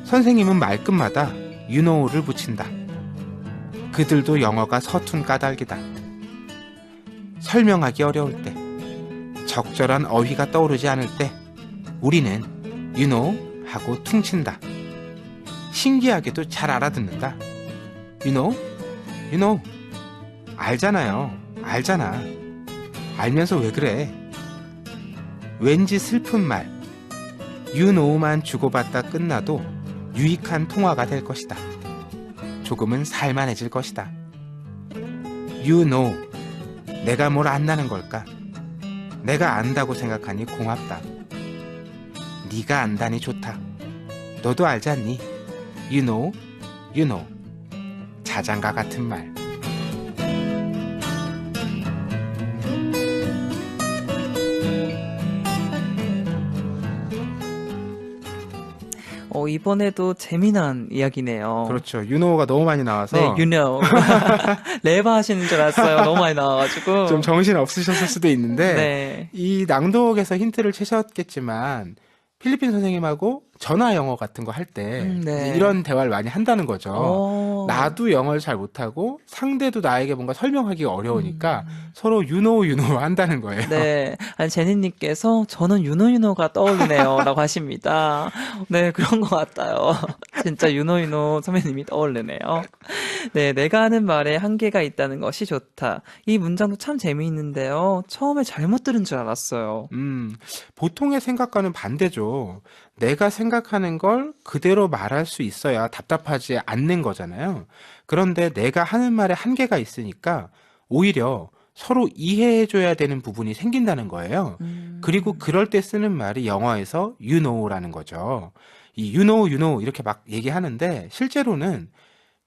선생님은 말끝마다 you know를 붙인다. 그들도 영어가 서툰 까닭이다. 설명하기 어려울 때, 적절한 어휘가 떠오르지 않을 때 우리는 you know 하고 퉁친다. 신기하게도 잘 알아듣는다. you know? you know. 알잖아요. 알잖아. 알면서 왜 그래? 왠지 슬픈 말, you know만 주고받다 끝나도 유익한 통화가 될 것이다. 조금은 살만해질 것이다. You know, 내가 뭘 안다는 걸까? 내가 안다고 생각하니 고맙다. 네가 안다니 좋다. 너도 알지 않니? You know, you know. 자장가 같은 말. 이번에도 재미난 이야기네요. 그렇죠. you know가 너무 많이 나와서 네, you know. 레바 하시는 줄 알았어요. 너무 많이 나와가지고. 좀 정신 없으셨을 수도 있는데 네. 이 낭독에서 힌트를 채셨겠지만 필리핀 선생님하고 전화 영어 같은 거 할 때 네. 이런 대화를 많이 한다는 거죠. 나도 영어를 잘 못하고 상대도 나에게 뭔가 설명하기가 어려우니까 서로 you know 한다는 거예요. 네. 아니, 제니님께서 저는 유노유노가 떠오르네요. 라고 하십니다. 네, 그런 것 같아요. 진짜 유노유노 선배님이 떠오르네요. 네, 내가 하는 말에 한계가 있다는 것이 좋다. 이 문장도 참 재미있는데요. 처음에 잘못 들은 줄 알았어요. 보통의 생각과는 반대죠. 내가 생각하는 걸 그대로 말할 수 있어야 답답하지 않는 거잖아요. 그런데 내가 하는 말에 한계가 있으니까 오히려 서로 이해해줘야 되는 부분이 생긴다는 거예요. 그리고 그럴 때 쓰는 말이 영어에서 you know라는 거죠. 이 you know 이렇게 막 얘기하는데 실제로는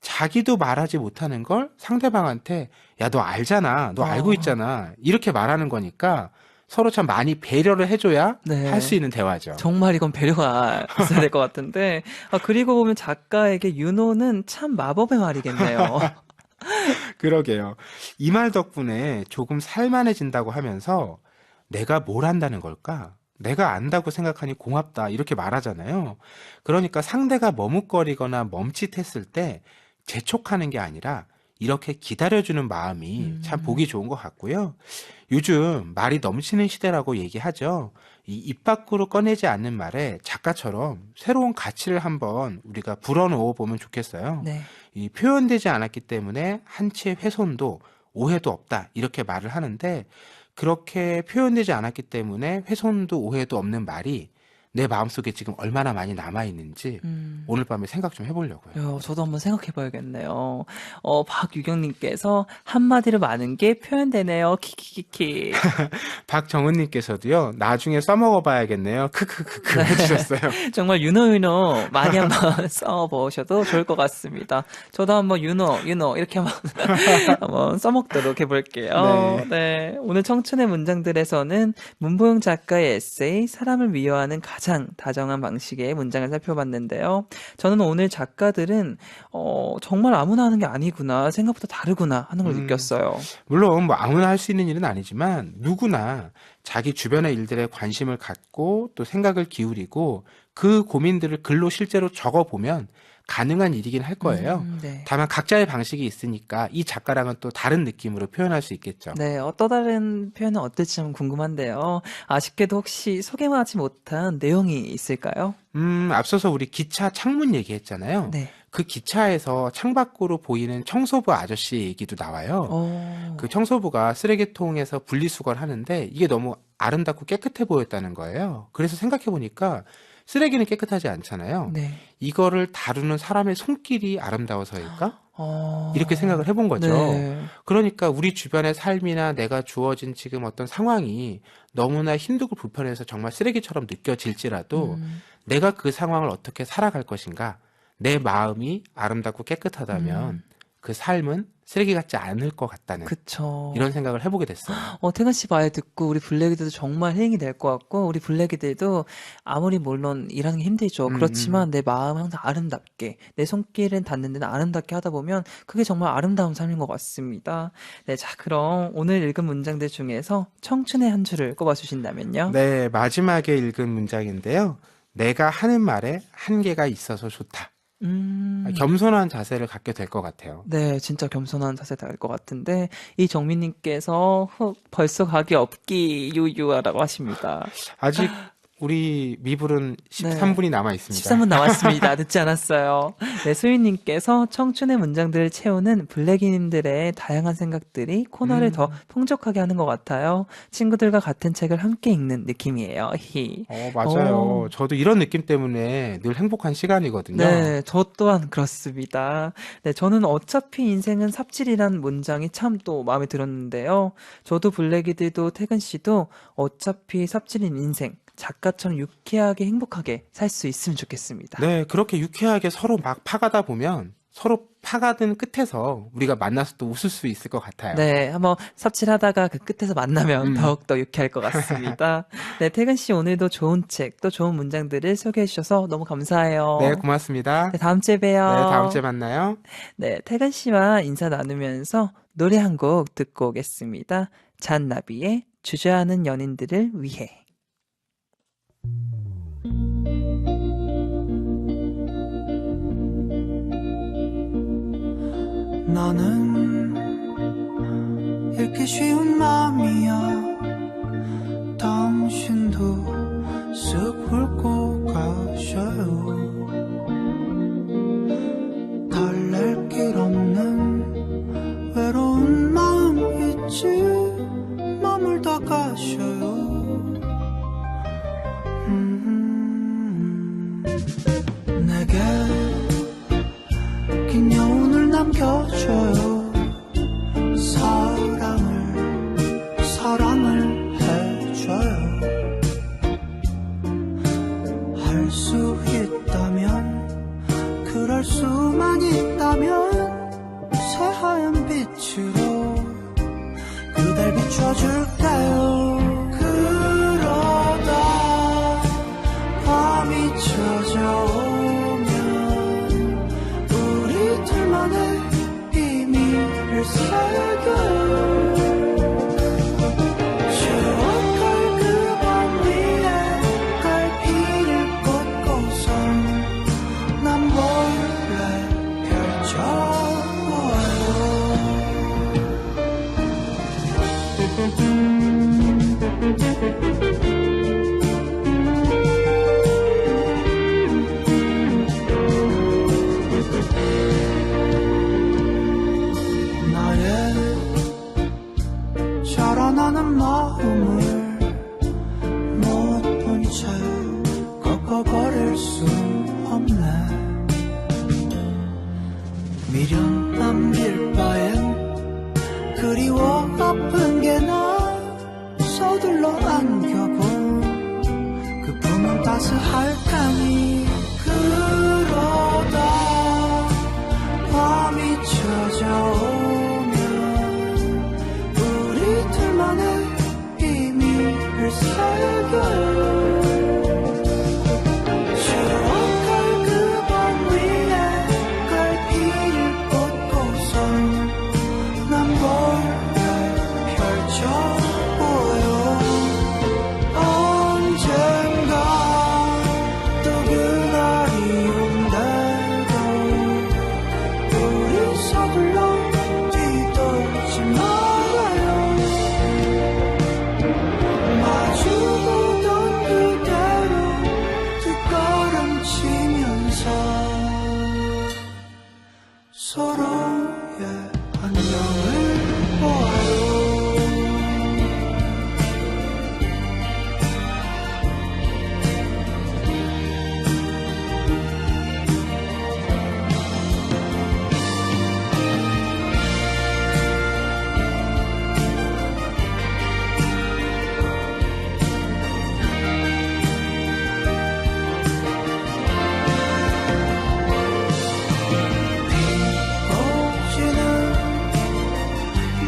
자기도 말하지 못하는 걸 상대방한테 야, 너 알잖아. 너 알고 있잖아. 이렇게 말하는 거니까 서로 참 많이 배려를 해줘야 네. 할 수 있는 대화죠. 정말 이건 배려가 있어야 될 것 같은데. 그리고 보면 작가에게 윤호는 참 마법의 말이겠네요. 그러게요. 이 말 덕분에 조금 살만해진다고 하면서 내가 뭘 한다는 걸까? 내가 안다고 생각하니 고맙다. 이렇게 말하잖아요. 그러니까 상대가 머뭇거리거나 멈칫했을 때 재촉하는 게 아니라 이렇게 기다려주는 마음이 참 보기 좋은 것 같고요. 요즘 말이 넘치는 시대라고 얘기하죠. 이 입 밖으로 꺼내지 않는 말에 작가처럼 새로운 가치를 한번 우리가 불어넣어 보면 좋겠어요. 네. 이 표현되지 않았기 때문에 한치의 훼손도 오해도 없다. 이렇게 말을 하는데 그렇게 표현되지 않았기 때문에 훼손도 오해도 없는 말이 내 마음속에 지금 얼마나 많이 남아있는지 오늘 밤에 생각 좀 해보려고요. 저도 한번 생각해 봐야겠네요. 박유경님께서 한마디로 많은 게 표현되네요. 키키키키. 박정은님께서도요. 나중에 써먹어봐야겠네요. 크크크크 해주셨어요. 정말 윤호 많이 한번 써보셔도 좋을 것 같습니다. 저도 한번 윤호 이렇게 한번 써먹도록 해볼게요. 네. 오늘 청춘의 문장들에서는 문보영 작가의 에세이 사람을 위로하는 가장 다정한 방식의 문장을 살펴봤는데요. 저는 오늘 작가들은 정말 아무나 하는 게 아니구나, 생각보다 다르구나 하는 걸 느꼈어요. 물론 뭐 아무나 할 수 있는 일은 아니지만 누구나 자기 주변의 일들에 관심을 갖고 또 생각을 기울이고 그 고민들을 글로 실제로 적어보면 가능한 일이긴 할 거예요. 네. 다만 각자의 방식이 있으니까 이 작가랑은 또 다른 느낌으로 표현할 수 있겠죠. 네, 또 다른 표현은 어떨지 좀 궁금한데요. 아쉽게도 혹시 소개하지 못한 내용이 있을까요? 앞서서 우리 기차 창문 얘기했잖아요. 네. 그 기차에서 창밖으로 보이는 청소부 아저씨 얘기도 나와요. 그 청소부가 쓰레기통에서 분리수거를 하는데 이게 너무 아름답고 깨끗해 보였다는 거예요. 그래서 생각해보니까 쓰레기는 깨끗하지 않잖아요. 네. 이거를 다루는 사람의 손길이 아름다워서일까? 이렇게 생각을 해본 거죠. 네. 그러니까 우리 주변의 삶이나 내가 주어진 지금 어떤 상황이 너무나 힘들고 불편해서 정말 쓰레기처럼 느껴질지라도 내가 그 상황을 어떻게 살아갈 것인가, 내 마음이 아름답고 깨끗하다면 그 삶은 쓰레기 같지 않을 것 같다는 그쵸. 이런 생각을 해보게 됐어요. 태근 씨 말 듣고 우리 블랙이들도 정말 힐링이 될 것 같고, 우리 블랙이들도 아무리 물론 일하는 게 힘들죠. 그렇지만 내 마음 항상 아름답게, 내 손길은 닿는 데는 아름답게 하다 보면 그게 정말 아름다운 삶인 것 같습니다. 네, 자, 그럼 오늘 읽은 문장들 중에서 청춘의 한 줄을 꼽아주신다면요? 네, 마지막에 읽은 문장인데요. 내가 하는 말에 한계가 있어서 좋다. 겸손한 자세를 갖게 될 것 같아요. 네, 진짜 겸손한 자세가 될 것 같은데, 이정민님께서 벌써 각이 없기 유유하라고 하십니다. 아직 우리 미불은 13분이 남아 있습니다. 13분 남았습니다. 늦지 않았어요. 네, 수인님께서 청춘의 문장들을 채우는 블랙이님들의 다양한 생각들이 코너를 더 풍족하게 하는 것 같아요. 친구들과 같은 책을 함께 읽는 느낌이에요. 히. 맞아요. 저도 이런 느낌 때문에 늘 행복한 시간이거든요. 네, 저 또한 그렇습니다. 네, 저는 어차피 인생은 삽질이란 문장이 참 또 마음에 들었는데요. 저도 블랙이들도 태근 씨도 어차피 삽질인 인생, 작가처럼 유쾌하게 행복하게 살 수 있으면 좋겠습니다. 네, 그렇게 유쾌하게 서로 막 파가다 보면 서로 파가든 끝에서 우리가 만나서 또 웃을 수 있을 것 같아요. 네, 한번 삽질하다가 그 끝에서 만나면 더욱더 유쾌할 것 같습니다. 네, 태근 씨 오늘도 좋은 책, 또 좋은 문장들을 소개해 주셔서 너무 감사해요. 네, 고맙습니다. 네, 다음 주에 봬요. 네, 다음 주에 만나요. 네, 태근 씨와 인사 나누면서 노래 한 곡 듣고 오겠습니다. 잔나비의 주저하는 연인들을 위해. 나는 읽기 쉬운 마음이야. 당신도 쓱 훑고 가셔요. 달랠 길 없는 외로운 마음 있지. 머물다 가셔요. 내게 긴 여운을 남겨줘요. 사랑을 해줘요. 할 수 있다면, 그럴 수만 있다면 나의 자라나는 마음을 못 본 채 꺾어버릴 수 없네. 미련 남길 바엔 그리워 아픈 게 나 서둘러 안겨본 그 품은 따스할 테니. 그러다 밤이 찾아오면 우리 둘만의 비밀을 새겨요. 추억할 그 밤 위에 갈피를 꽂고서 난 몰래 펼쳐보여. 언젠가 또 그날이 온대도 우리 서둘러 뒤돌지 말아요. 마주보던 그대로 뒷걸음치면서 서로의 안녕을 보아요. 비오지는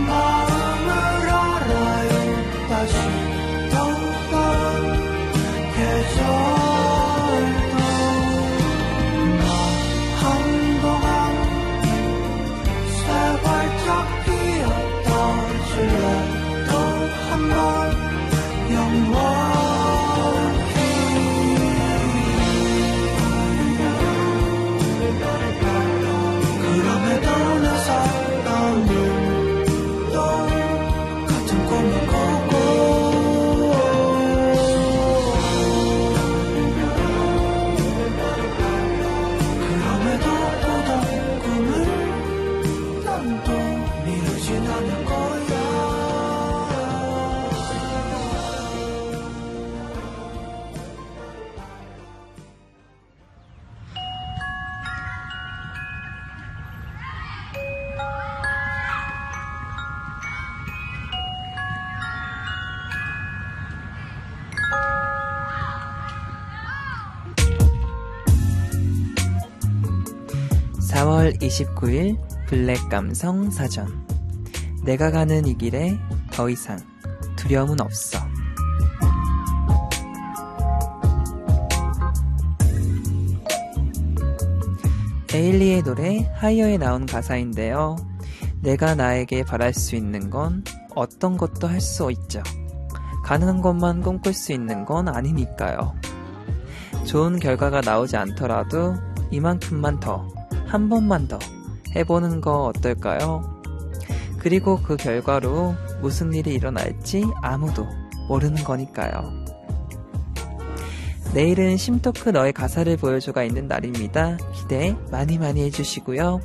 마음을 알아요. 다시 떠오른 계절도 나 한동안 새 활짝 피었다 질래도 한번 그럼에도 내 사랑은 또 같은 꿈을 꾸고 그럼에도 꾸던 꿈을 난 또 미루진 않을 거야. (4월 29일) 블랙 감성 사전. 내가 가는 이 길에 더 이상 두려움은 없어. 에일리의 노래 하이어에 나온 가사인데요. 내가 나에게 바랄 수 있는 건 어떤 것도 할 수 있죠. 가능한 것만 꿈꿀 수 있는 건 아니니까요. 좋은 결과가 나오지 않더라도 이만큼만 더, 한 번만 더 해보는 거 어떨까요? 그리고 그 결과로 무슨 일이 일어날지 아무도 모르는 거니까요. 내일은 심토크 너의 가사를 보여줘가 있는 날입니다. 기대 많이 해주시고요.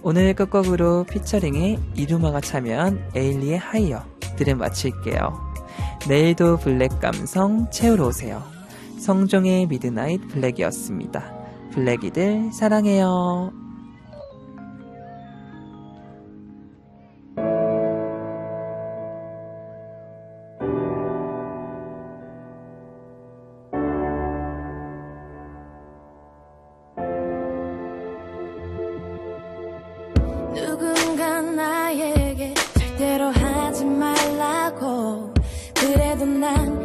오늘 끝곡으로 피처링에 이루마가 참여한 에일리의 하이어 들은 마칠게요. 내일도 블랙 감성 채우러 오세요. 성종의 미드나잇 블랙이었습니다. 블랙이들 사랑해요. 누군가 나에게 절대로 하지 말라고 그래도 난